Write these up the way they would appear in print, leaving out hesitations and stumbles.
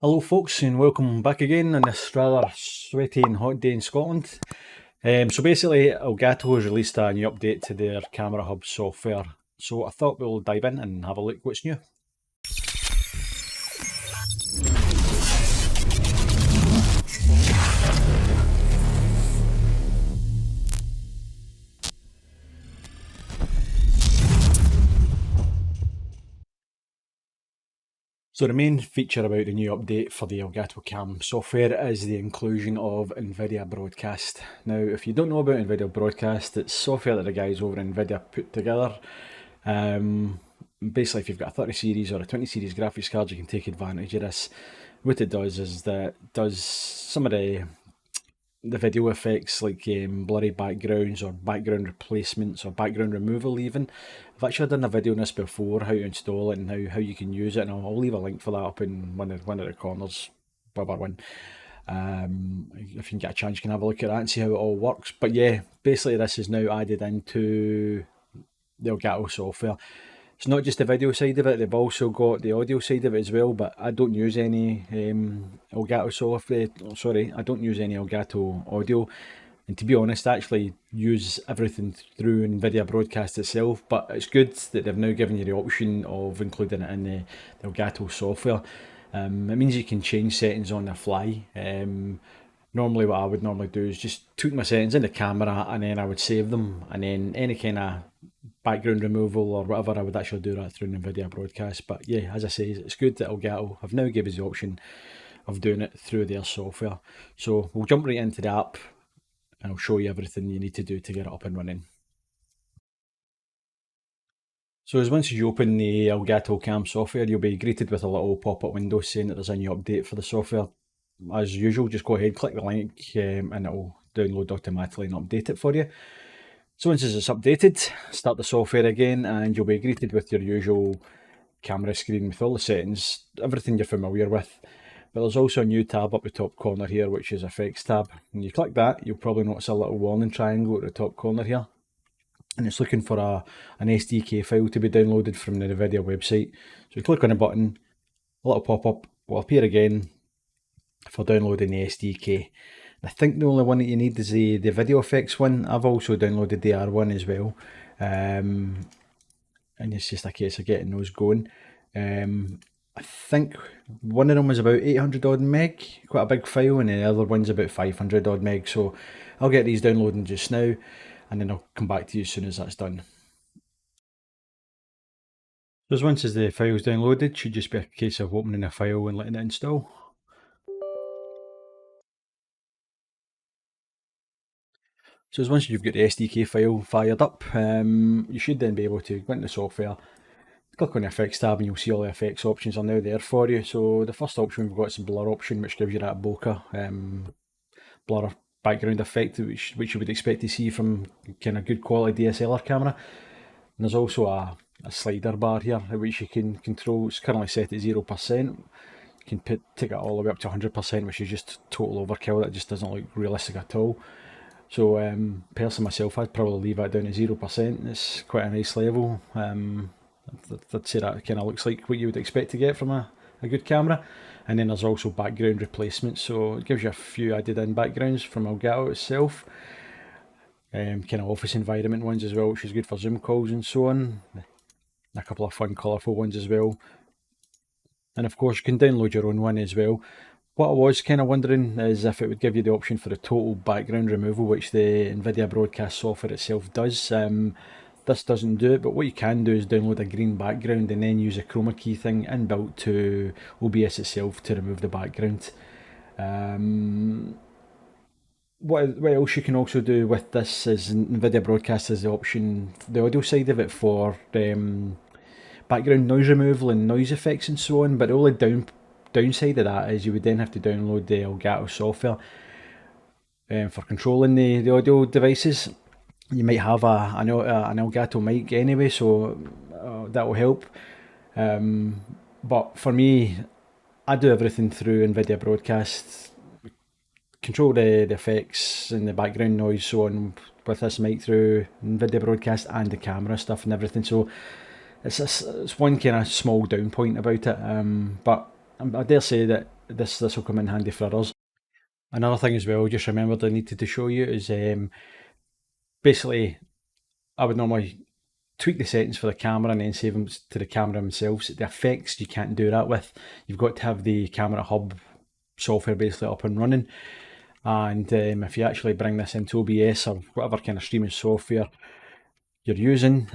Hello folks and welcome back again on this rather sweaty and hot day in Scotland. So basically Elgato has released a new update to their Camera Hub software, so I thought we'll dive in and have a look what's new. So the main feature about the new update for the Elgato Cam software is the inclusion of Nvidia Broadcast. Now, if you don't know about Nvidia Broadcast, it's software that the guys over at Nvidia put together. Basically, if you've got a 30 series or a 20 series graphics card, you can take advantage of this. What it does is that it does some of the video effects like blurry backgrounds or background replacements or background removal even. I've actually done a video on this before, how to install it and how you can use it, and I'll leave a link for that up in one of the corners, whatever one. If you can get a chance, you can have a look at that and see how it all works. But yeah, basically this is now added into the Elgato software. It's not just the video side of it, they've also got the audio side of it as well, but I don't use any Elgato software, I don't use any Elgato audio. And to be honest, I actually use everything through Nvidia Broadcast itself, but it's good that they've now given you the option of including it in the Elgato software. It means you can change settings on the fly. Normally what I would normally do is just tweak my settings in the camera and then I would save them, and then any kind of background removal or whatever, I would actually do that through Nvidia Broadcast. But yeah, as I say, it's good that Elgato have now given us the option of doing it through their software. So we'll jump right into the app and I'll show you everything you need to do to get it up and running. So as once you open the Elgato Cam software, you'll be greeted with a little pop-up window saying that there's a new update for the software. As usual, just go ahead, click the link and it'll download automatically and update it for you. So once it's updated, start the software again and you'll be greeted with your usual camera screen with all the settings, everything you're familiar with. But there's also a new tab up the top corner here, which is Effects tab. When you click that, you'll probably notice a little warning triangle at the top corner here. And it's looking for an SDK file to be downloaded from the Nvidia website. So you click on the button, a little pop-up will appear again for downloading the SDK. I think the only one that you need is the video effects one. I've also downloaded the R1 as well, and it's just a case of getting those going. I think one of them was about 800 odd meg, quite a big file, and the other one's about 500 odd meg. So I'll get these downloading just now, and then I'll come back to you as soon as that's done. So once the file's downloaded, should just be a case of opening a file and letting it install. So as once you've got the SDK file fired up, you should then be able to go into the software, click on the effects tab, and you'll see all the effects options are now there for you. So the first option we've got is the blur option, which gives you that bokeh blur background effect, which you would expect to see from kind of good quality DSLR camera. And there's also a slider bar here, which you can control. It's currently set at 0%. You can take it all the way up to 100%, which is just total overkill. That just doesn't look realistic at all. So personally myself, I'd probably leave that down to 0%. It's quite a nice level. I'd say that kind of looks like what you would expect to get from a good camera. And then there's also background replacement, so it gives you a few added in backgrounds from Elgato itself. Kind of office environment ones as well, which is good for Zoom calls and so on. A couple of fun colourful ones as well. And of course you can download your own one as well. What I was kind of wondering is if it would give you the option for the total background removal, which the Nvidia Broadcast software itself does. This doesn't do it, but what you can do is download a green background and then use a chroma key thing inbuilt to OBS itself to remove the background. What else you can also do with this is Nvidia Broadcast has the option, the audio side of it, for background noise removal and noise effects and so on, but the only downside of that is you would then have to download the Elgato software for controlling the audio devices. You might have an Elgato mic anyway, so that will help. But for me, I do everything through Nvidia Broadcast, control the effects and the background noise so on with this mic through Nvidia Broadcast and the camera stuff and everything. So it's one kind of small down point about it, but I dare say that this will come in handy for others. Another thing as well, just remembered I needed to show you is basically I would normally tweak the settings for the camera and then save them to the camera themselves. The effects you can't do that with. You've got to have the Camera Hub software basically up and running. And if you actually bring this into OBS or whatever kind of streaming software you're using,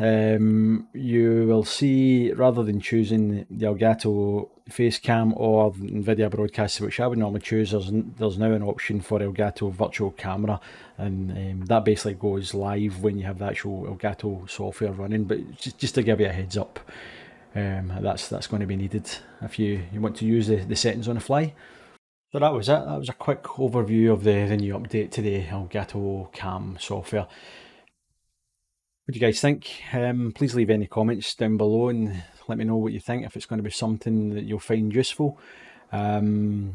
you will see, rather than choosing the Elgato Facecam or Nvidia Broadcast, which I would normally choose, there's now an option for Elgato Virtual Camera, and that basically goes live when you have the actual Elgato software running. But just to give you a heads up, that's going to be needed if you want to use the settings on the fly. So that was it. That was a quick overview of the new update to the Elgato Cam software. What do you guys think? Please leave any comments down below and let me know what you think, if it's going to be something that you'll find useful. Do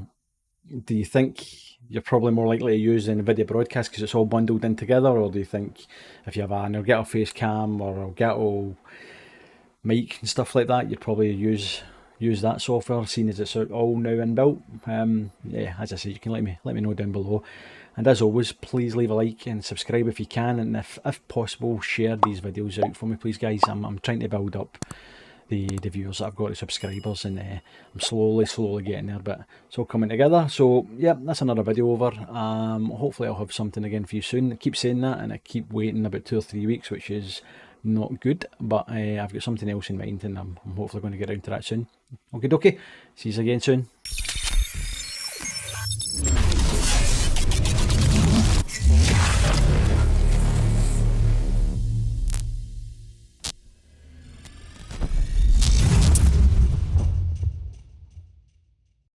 you think you're probably more likely to use the Nvidia Broadcast because it's all bundled in together, or do you think if you have an Elgato Facecam or Elgato mic and stuff like that, you'd probably use that software, seeing as it's all now inbuilt? Yeah, as I said, you can let me know down below. And as always, please leave a like and subscribe if you can, and if possible, share these videos out for me, please, guys. I'm trying to build up the viewers that I've got, the subscribers, and I'm slowly getting there, but it's all coming together. So yeah, that's another video over. Hopefully I'll have something again for you soon. I keep saying that and I keep waiting about 2 or 3 weeks, which is not good, but I've got something else in mind, and I'm hopefully going to get around to that soon. Okay, see you again soon.